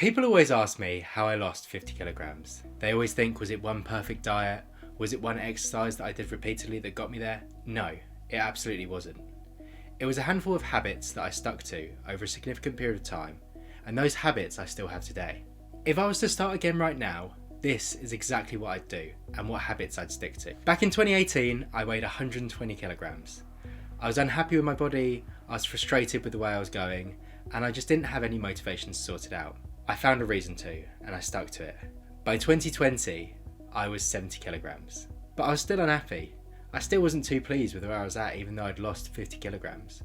People always ask me how I lost 50 kilograms. They always think, was it one perfect diet? Was it one exercise that I did repeatedly that got me there? No, it absolutely wasn't. It was a handful of habits that I stuck to over a significant period of time, and those habits I still have today. If I was to start again right now, this is exactly what I'd do and what habits I'd stick to. Back in 2018, I weighed 120 kilograms. I was unhappy with my body, I was frustrated with the way I was going, and I just didn't have any motivation to sort it out. I found a reason to, and I stuck to it. By 2020, I was 70 kilograms. But I was still unhappy. I still wasn't too pleased with where I was at, even though I'd lost 50 kilograms.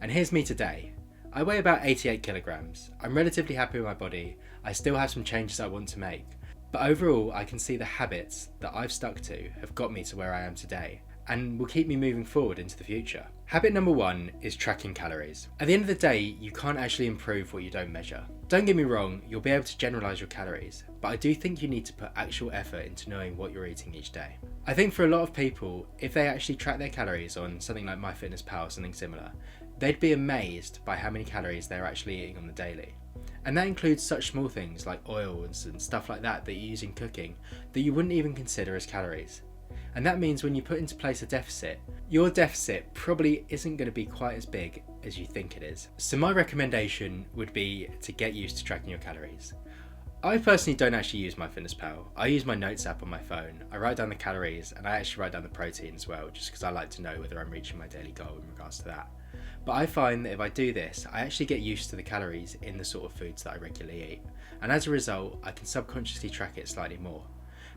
And here's me today. I weigh about 88 kilograms. I'm relatively happy with my body. I still have some changes I want to make. But overall, I can see the habits that I've stuck to have got me to where I am today, and will keep me moving forward into the future. Habit number 1 is tracking calories. At the end of the day, you can't actually improve what you don't measure. Don't get me wrong, you'll be able to generalise your calories, but I do think you need to put actual effort into knowing what you're eating each day. I think for a lot of people, if they actually track their calories on something like MyFitnessPal or something similar, they'd be amazed by how many calories they're actually eating on the daily. And that includes such small things like oils and stuff like that you use in cooking that you wouldn't even consider as calories. And that means when you put into place a deficit, your deficit probably isn't going to be quite as big as you think it is. So my recommendation would be to get used to tracking your calories. I personally don't actually use MyFitnessPal. I use my notes app on my phone. I write down the calories and I actually write down the protein as well, just because I like to know whether I'm reaching my daily goal in regards to that. But I find that if I do this, I actually get used to the calories in the sort of foods that I regularly eat. And as a result, I can subconsciously track it slightly more.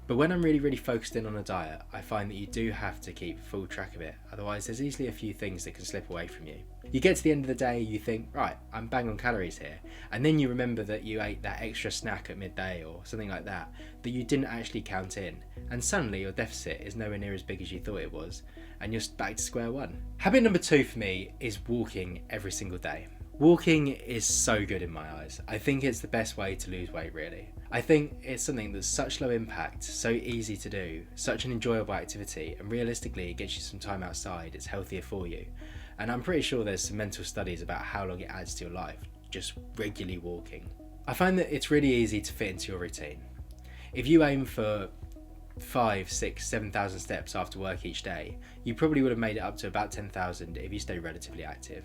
But when I'm really focused in on a diet, I find that you do have to keep full track of it, otherwise there's easily a few things that can slip away from you. You get to the end of the day, you think, right, I'm bang on calories here, and then you remember that you ate that extra snack at midday or something like that you didn't actually count in, and suddenly your deficit is nowhere near as big as you thought it was, and you're back to square one. Habit number 2 for me is walking every single day. Walking is so good in my eyes. I think it's the best way to lose weight, really. I think it's something that's such low impact, so easy to do, such an enjoyable activity, and realistically it gets you some time outside, it's healthier for you. And I'm pretty sure there's some mental studies about how long it adds to your life, just regularly walking. I find that it's really easy to fit into your routine. If you aim for 5, 6, 7,000 steps after work each day, you probably would have made it up to about 10,000 if you stay relatively active.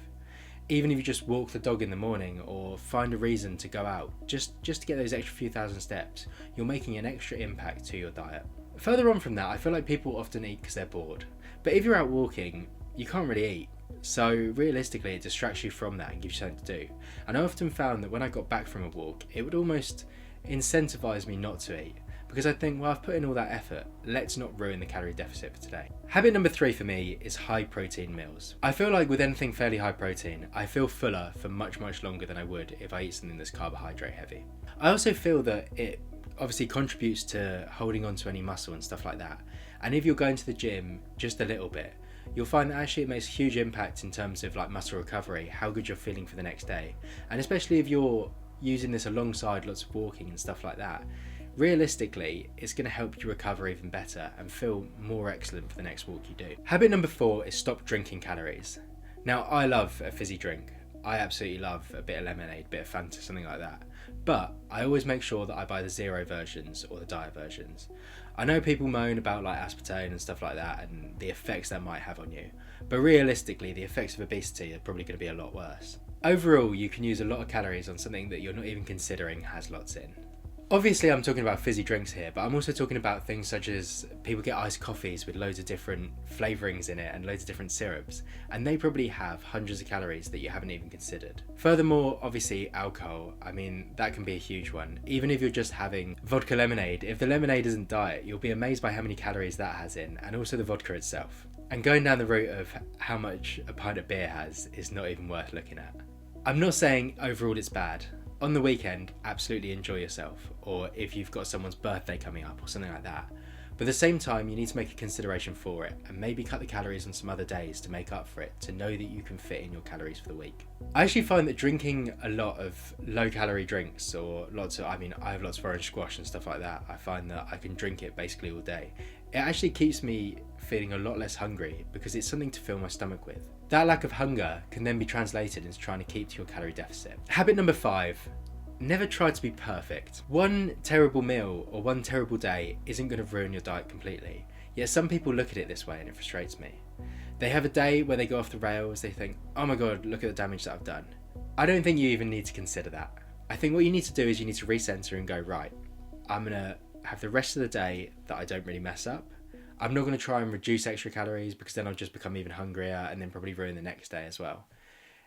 Even if you just walk the dog in the morning or find a reason to go out, just to get those extra few thousand steps, you're making an extra impact to your diet. Further on from that, I feel like people often eat because they're bored. But if you're out walking, you can't really eat. So realistically, it distracts you from that and gives you something to do. And I often found that when I got back from a walk, it would almost incentivise me not to eat. Because I think, well, I've put in all that effort, let's not ruin the calorie deficit for today. Habit number 3 for me is high protein meals. I feel like with anything fairly high protein, I feel fuller for much longer than I would if I eat something that's carbohydrate heavy. I also feel that it obviously contributes to holding on to any muscle and stuff like that. And if you're going to the gym just a little bit, you'll find that actually it makes a huge impact in terms of like muscle recovery, how good you're feeling for the next day. And especially if you're using this alongside lots of walking and stuff like that, realistically, it's going to help you recover even better and feel more excellent for the next walk you do. Habit number 4 is stop drinking calories. Now, I love a fizzy drink. I absolutely love a bit of lemonade, a bit of Fanta, something like that. But I always make sure that I buy the zero versions or the diet versions. I know people moan about like aspartame and stuff like that and the effects that might have on you. But realistically, the effects of obesity are probably going to be a lot worse. Overall, you can use a lot of calories on something that you're not even considering has lots in. Obviously I'm talking about fizzy drinks here, but I'm also talking about things such as people get iced coffees with loads of different flavourings in it and loads of different syrups, and they probably have hundreds of calories that you haven't even considered. Furthermore, obviously alcohol, I mean that can be a huge one. Even if you're just having vodka lemonade, if the lemonade isn't diet, you'll be amazed by how many calories that has in, and also the vodka itself. And going down the route of how much a pint of beer has is not even worth looking at. I'm not saying overall it's bad. On the weekend, absolutely enjoy yourself, or if you've got someone's birthday coming up or something like that. But at the same time, you need to make a consideration for it and maybe cut the calories on some other days to make up for it, to know that you can fit in your calories for the week. I actually find that drinking a lot of low calorie drinks or I have lots of orange squash and stuff like that. I find that I can drink it basically all day. It actually keeps me feeling a lot less hungry because it's something to fill my stomach with. That lack of hunger can then be translated into trying to keep to your calorie deficit. Habit number 5 Never try to be perfect. One terrible meal or one terrible day isn't going to ruin your diet completely. Yet some people look at it this way and it frustrates me. They have a day where they go off the rails, they think, oh my god, look at the damage that I've done. I don't think you even need to consider that. I think what you need to do is you need to recenter and go, right, I'm going to have the rest of the day that I don't really mess up. I'm not going to try and reduce extra calories because then I'll just become even hungrier and then probably ruin the next day as well.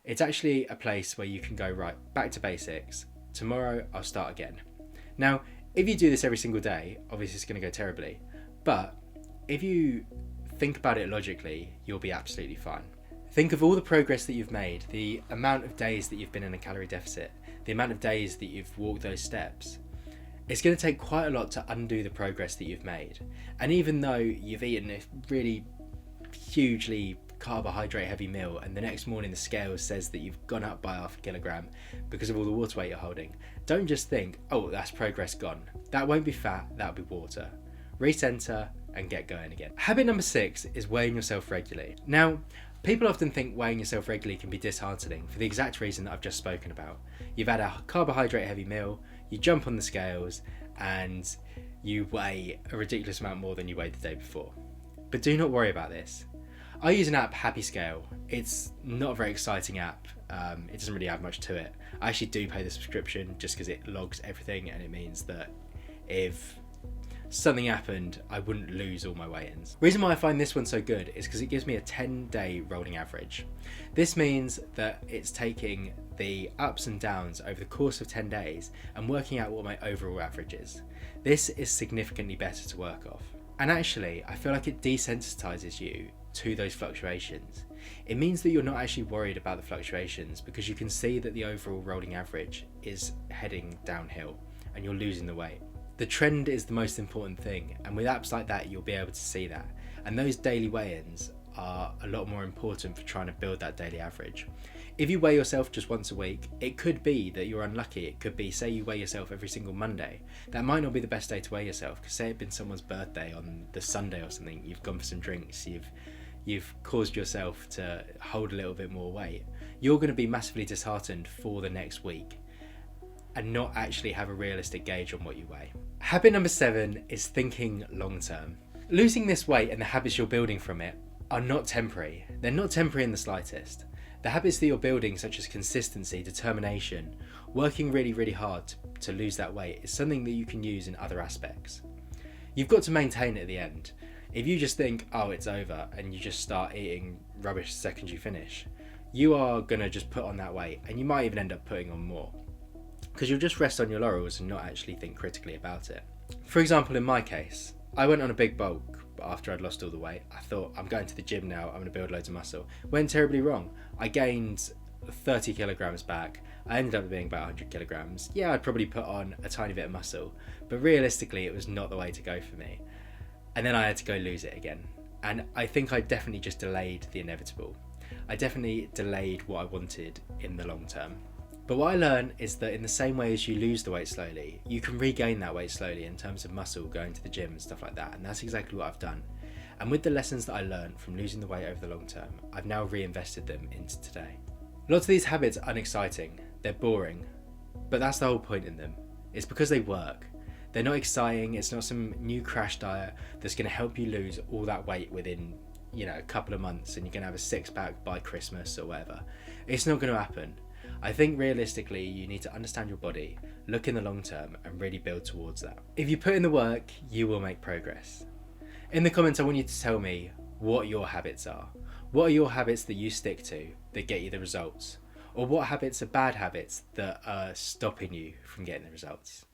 It's actually a place where you can go, right, back to basics. Tomorrow I'll start again. Now, if you do this every single day, obviously it's going to go terribly. But if you think about it logically, you'll be absolutely fine. Think of all the progress that you've made, the amount of days that you've been in a calorie deficit, the amount of days that you've walked those steps. It's going to take quite a lot to undo the progress that you've made. And even though you've eaten a really hugely carbohydrate heavy meal and the next morning the scale says that you've gone up by half a kilogram because of all the water weight you're holding, don't just think, oh, that's progress gone. That won't be fat, that'll be water. Recenter and get going again. Habit number 6 is weighing yourself regularly. Now, people often think weighing yourself regularly can be disheartening for the exact reason that I've just spoken about. You've had a carbohydrate heavy meal, you jump on the scales and you weigh a ridiculous amount more than you weighed the day before. But do not worry about this. I use an app, Happy Scale. It's not a very exciting app. It doesn't really have much to it. I actually do pay the subscription just because it logs everything and it means that if something happened, I wouldn't lose all my weigh-ins. Reason why I find this one so good is because it gives me a 10-day rolling average. This means that it's taking the ups and downs over the course of 10 days and working out what my overall average is. This is significantly better to work off. And actually, I feel like it desensitizes you to those fluctuations. It means that you're not actually worried about the fluctuations because you can see that the overall rolling average is heading downhill and you're losing the weight. The trend is the most important thing, and with apps like that you'll be able to see that, and those daily weigh-ins are a lot more important for trying to build that daily average. If you weigh yourself just once a week, it could be that you're unlucky. It could be, say you weigh yourself every single Monday. That might not be the best day to weigh yourself, because say it'd been someone's birthday on the Sunday or something, you've gone for some drinks, you've caused yourself to hold a little bit more weight. You're going to be massively disheartened for the next week and not actually have a realistic gauge on what you weigh. Habit number 7 is thinking long term. Losing this weight and the habits you're building from it are not temporary. They're not temporary in the slightest. The habits that you're building, such as consistency, determination, working really, really hard to lose that weight, is something that you can use in other aspects. You've got to maintain it at the end. If you just think, oh, it's over, and you just start eating rubbish the second you finish, you are going to just put on that weight, and you might even end up putting on more, because you'll just rest on your laurels and not actually think critically about it. For example, in my case, I went on a big bulk after I'd lost all the weight. I thought, I'm going to the gym now, I'm going to build loads of muscle. Went terribly wrong. I gained 30 kilograms back. I ended up being about 100 kilograms. Yeah, I'd probably put on a tiny bit of muscle, but realistically it was not the way to go for me. And then I had to go lose it again. And I think I definitely just delayed the inevitable. I definitely delayed what I wanted in the long term. But what I learned is that in the same way as you lose the weight slowly, you can regain that weight slowly in terms of muscle, going to the gym and stuff like that. And that's exactly what I've done. And with the lessons that I learned from losing the weight over the long term, I've now reinvested them into today. Lots of these habits are unexciting, they're boring, but that's the whole point in them. It's because they work. They're not exciting, it's not some new crash diet that's going to help you lose all that weight within, a couple of months and you're going to have a six-pack by Christmas or whatever. It's not going to happen. I think realistically you need to understand your body, look in the long term and really build towards that. If you put in the work, you will make progress. In the comments I want you to tell me what your habits are. What are your habits that you stick to that get you the results? Or what habits are bad habits that are stopping you from getting the results?